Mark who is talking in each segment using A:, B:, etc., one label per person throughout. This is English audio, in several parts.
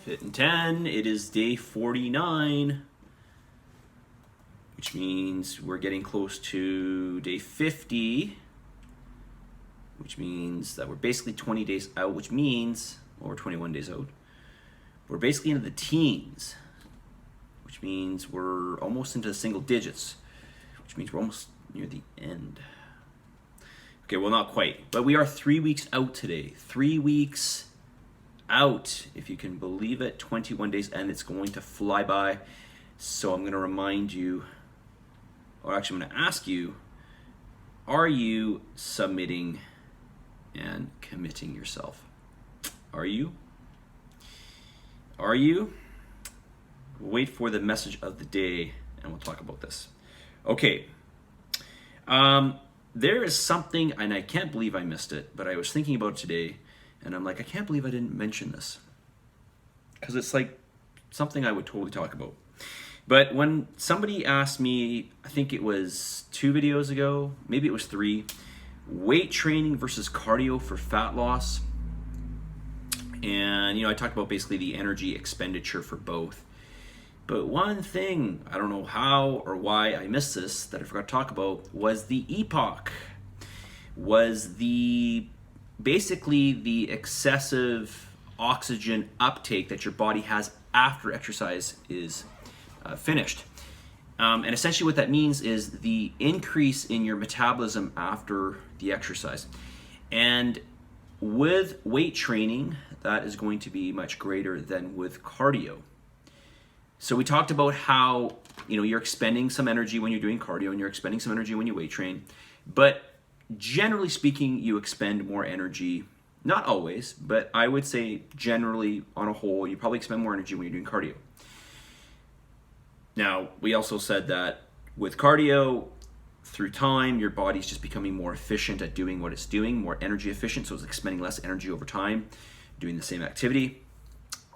A: Fit in 10, it is day 49, which means we're getting close to day 50, which means that we're basically 20 days out, which means, well, we're 21 days out. We're basically into the teens, which means we're almost into the single digits, which means we're almost near the end. Okay, well, not quite, but we are 3 weeks out today. 3 weeks out, if you can believe it. 21 days, and it's going to fly by. So I'm going to remind you, or actually I'm going to ask you, are you submitting and committing yourself? Are you? Are you? We'll wait for the message of the day and we'll talk about this. Okay. There is something, and I can't believe I missed it, but I was thinking about it today, and I'm like, I can't believe I didn't mention this. Because it's like something I would totally talk about. But when somebody asked me, I think it was 2 videos ago, maybe it was 3, weight training versus cardio for fat loss. And, I talked about basically the energy expenditure for both. But one thing, I don't know how or why I missed this, that I forgot to talk about, was the EPOC. Was basically the excessive oxygen uptake that your body has after exercise is finished. And essentially what that means is the increase in your metabolism after the exercise. And with weight training, that is going to be much greater than with cardio. So we talked about how, you're expending some energy when you're doing cardio and you're expending some energy when you weight train. But generally speaking, you expend more energy, not always, but I would say generally on a whole, you probably expend more energy when you're doing cardio. Now, we also said that with cardio, through time, your body's just becoming more efficient at doing what it's doing, more energy efficient, so it's expending less energy over time, doing the same activity.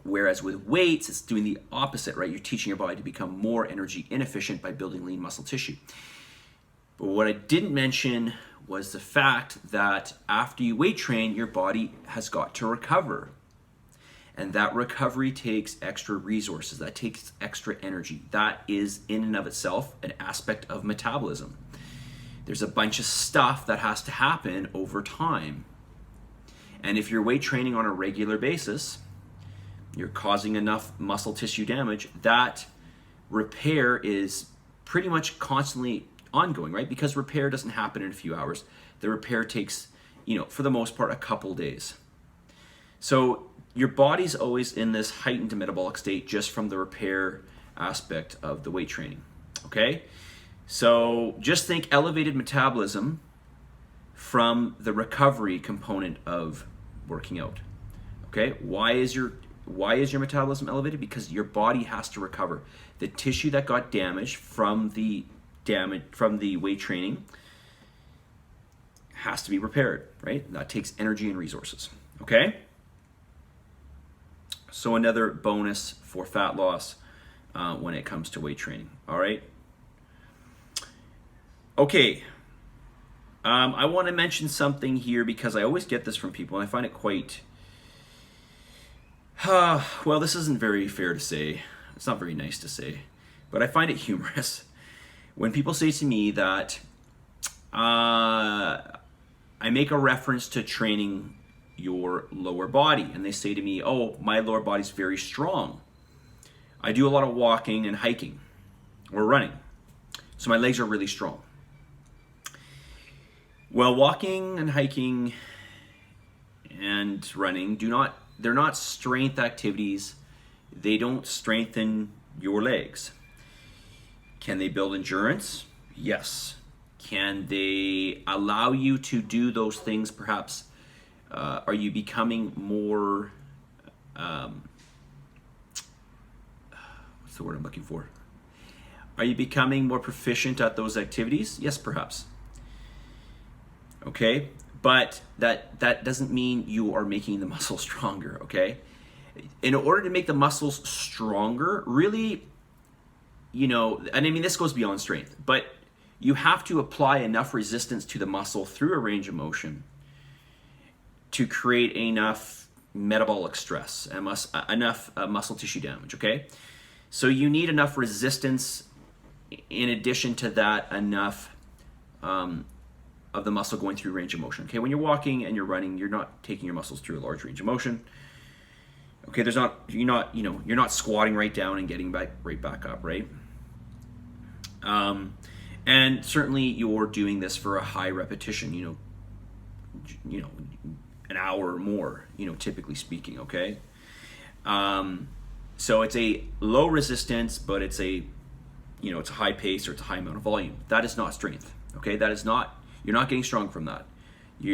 A: Whereas with weights, it's doing the opposite, right? You're teaching your body to become more energy inefficient by building lean muscle tissue. But what I didn't mention was the fact that after you weight train, your body has got to recover. And that recovery takes extra resources, that takes extra energy. That is in and of itself an aspect of metabolism. There's a bunch of stuff that has to happen over time. And if you're weight training on a regular basis, you're causing enough muscle tissue damage that repair is pretty much constantly ongoing, right? Because repair doesn't happen in a few hours. The repair takes, for the most part, a couple days. So your body's always in this heightened metabolic state just from the repair aspect of the weight training, okay? So just think elevated metabolism from the recovery component of working out, okay? Why is your metabolism elevated? Because your body has to recover. The tissue that got damaged from the weight training has to be repaired, right? That takes energy and resources, okay? So another bonus for fat loss when it comes to weight training, all right? Okay, I want to mention something here because I always get this from people and I find it quite, well, this isn't very fair to say. It's not very nice to say, but I find it humorous when people say to me that I make a reference to training your lower body, and they say to me, oh, my lower body's very strong. I do a lot of walking and hiking or running, so my legs are really strong. Well, walking and hiking and running they're not strength activities. They don't strengthen your legs. Can they build endurance? Yes. Can they allow you to do those things perhaps? Are you becoming more, what's the word I'm looking for? Are you becoming more proficient at those activities? Yes, perhaps. Okay, but that doesn't mean you are making the muscle stronger, okay? In order to make the muscles stronger, really, and I mean, this goes beyond strength, but you have to apply enough resistance to the muscle through a range of motion to create enough metabolic stress, enough muscle tissue damage, okay? So you need enough resistance. In addition to that, enough of the muscle going through range of motion. Okay, when you're walking and you're running, you're not taking your muscles through a large range of motion. Okay, you're not squatting right down and getting right back up, right? And certainly you're doing this for a high repetition, an hour or more, typically speaking. Okay, so it's a low resistance, but it's a it's a high pace or it's a high amount of volume. That is not strength. Okay, you're not getting strong from that.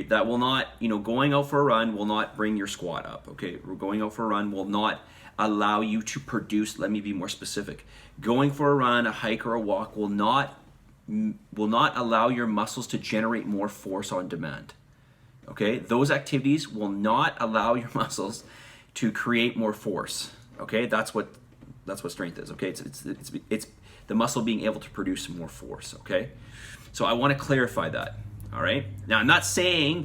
A: That will not, going out for a run will not bring your squat up. Okay, going out for a run will not allow you to produce. Let me be more specific. Going for a run, a hike, or a walk will not allow your muscles to generate more force on demand. Okay, those activities will not allow your muscles to create more force. Okay, that's what strength is. Okay, it's the muscle being able to produce more force. Okay, so I want to clarify that. All right. Now I'm not saying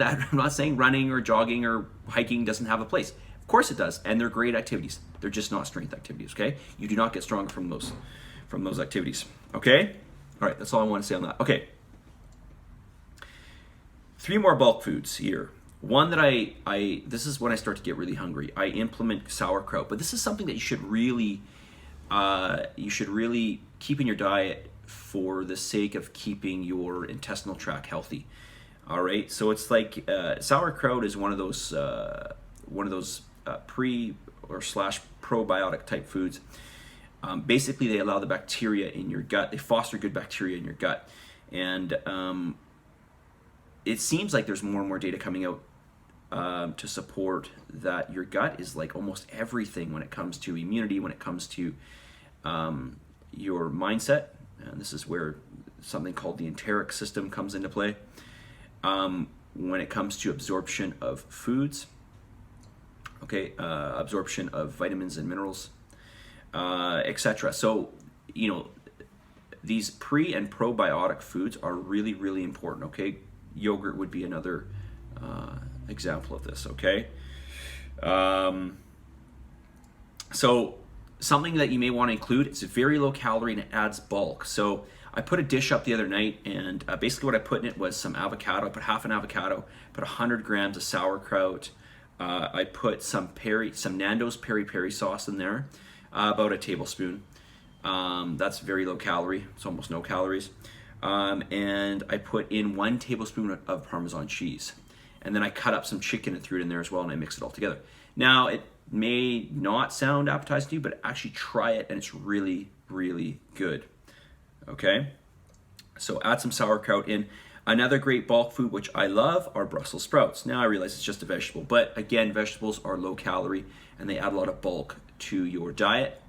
A: running or jogging or hiking doesn't have a place. Of course it does, and they're great activities. They're just not strength activities. Okay, you do not get stronger from those activities. Okay. All right. That's all I want to say on that. Okay. 3 more bulk foods here. One that this is when I start to get really hungry. I implement sauerkraut, but this is something that you should really keep in your diet for the sake of keeping your intestinal tract healthy. All right, so it's like sauerkraut is one of those pre or slash probiotic type foods. Basically, they allow the bacteria in your gut. They foster good bacteria in your gut, and it seems like there's more and more data coming out to support that your gut is like almost everything when it comes to immunity, when it comes to your mindset. And this is where something called the enteric system comes into play. When it comes to absorption of foods, okay, absorption of vitamins and minerals, etc. So, these pre and probiotic foods are really, really important. Okay, yogurt would be another example of this. Okay, so something that you may want to include, it's very low calorie and it adds bulk. So I put a dish up the other night, and basically what I put in it was some avocado. I put half an avocado, put 100 grams of sauerkraut. I put some Nando's peri peri sauce in there, about a tablespoon. That's very low calorie. It's almost no calories. And I put in 1 tablespoon of Parmesan cheese. And then I cut up some chicken and threw it in there as well, and I mixed it all together. Now, it may not sound appetizing to you, but actually try it, and it's really, really good. Okay? So add some sauerkraut in. Another great bulk food, which I love, are Brussels sprouts. Now, I realize it's just a vegetable, but again, vegetables are low calorie, and they add a lot of bulk to your diet.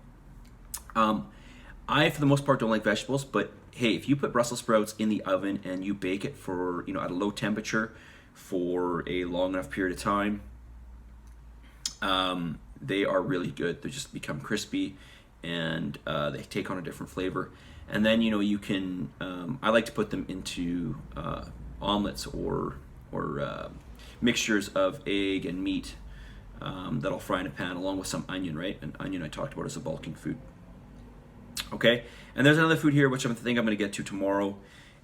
A: I, for the most part, don't like vegetables, but hey, if you put Brussels sprouts in the oven and you bake it for, at a low temperature for a long enough period of time, they are really good. They just become crispy, and they take on a different flavor. And then, you can, I like to put them into omelets or mixtures of egg and meat that I'll fry in a pan along with some onion, right? And onion I talked about as a bulking food. Okay, and there's another food here which I think I'm going to get to tomorrow.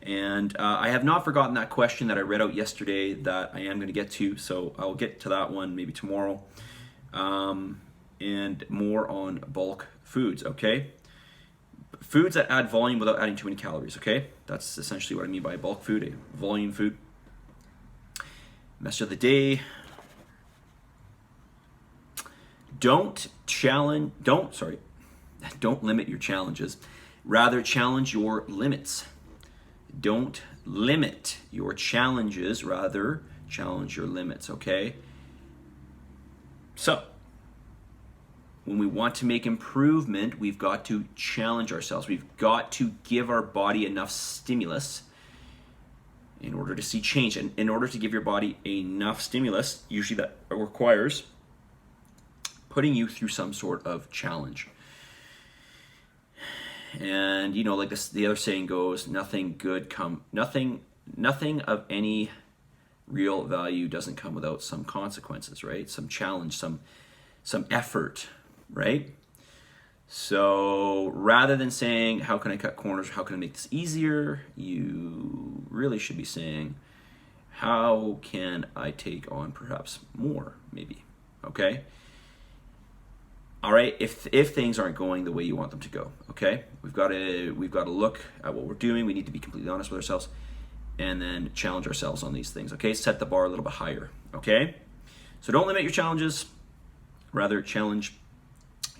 A: And I have not forgotten that question that I read out yesterday that I am going to get to, so I'll get to that one maybe tomorrow. And more on bulk foods, okay? Foods that add volume without adding too many calories, okay? That's essentially what I mean by bulk food, a volume food. Message of the day. Don't limit your challenges. Rather, challenge your limits. Don't limit your challenges, rather challenge your limits, okay? So, when we want to make improvement, we've got to challenge ourselves. We've got to give our body enough stimulus in order to see change. And in order to give your body enough stimulus, usually that requires putting you through some sort of challenge. And like this, the other saying goes, nothing of any real value doesn't come without some consequences, right? Some challenge, some effort, right? So rather than saying, how can I cut corners? How can I make this easier? You really should be saying, how can I take on perhaps more, maybe, okay? All right, if things aren't going the way you want them to go, okay? We've got to look at what we're doing. We need to be completely honest with ourselves and then challenge ourselves on these things, okay? Set the bar a little bit higher, okay? So don't limit your challenges, rather challenge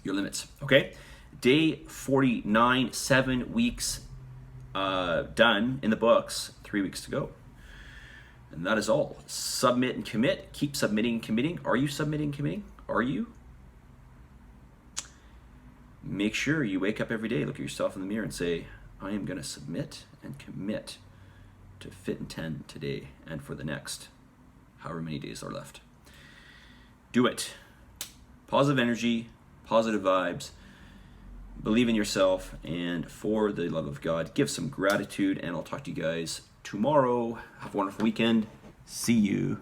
A: your limits, okay? Day 49, 7 weeks done in the books, 3 weeks to go. And that is all. Submit and commit. Keep submitting and committing. Are you submitting and committing? Are you? Make sure you wake up every day, look at yourself in the mirror and say, I am going to submit and commit to Fit in 10 today and for the next however many days are left. Do it. Positive energy, positive vibes. Believe in yourself, and for the love of God, give some gratitude, and I'll talk to you guys tomorrow. Have a wonderful weekend. See you.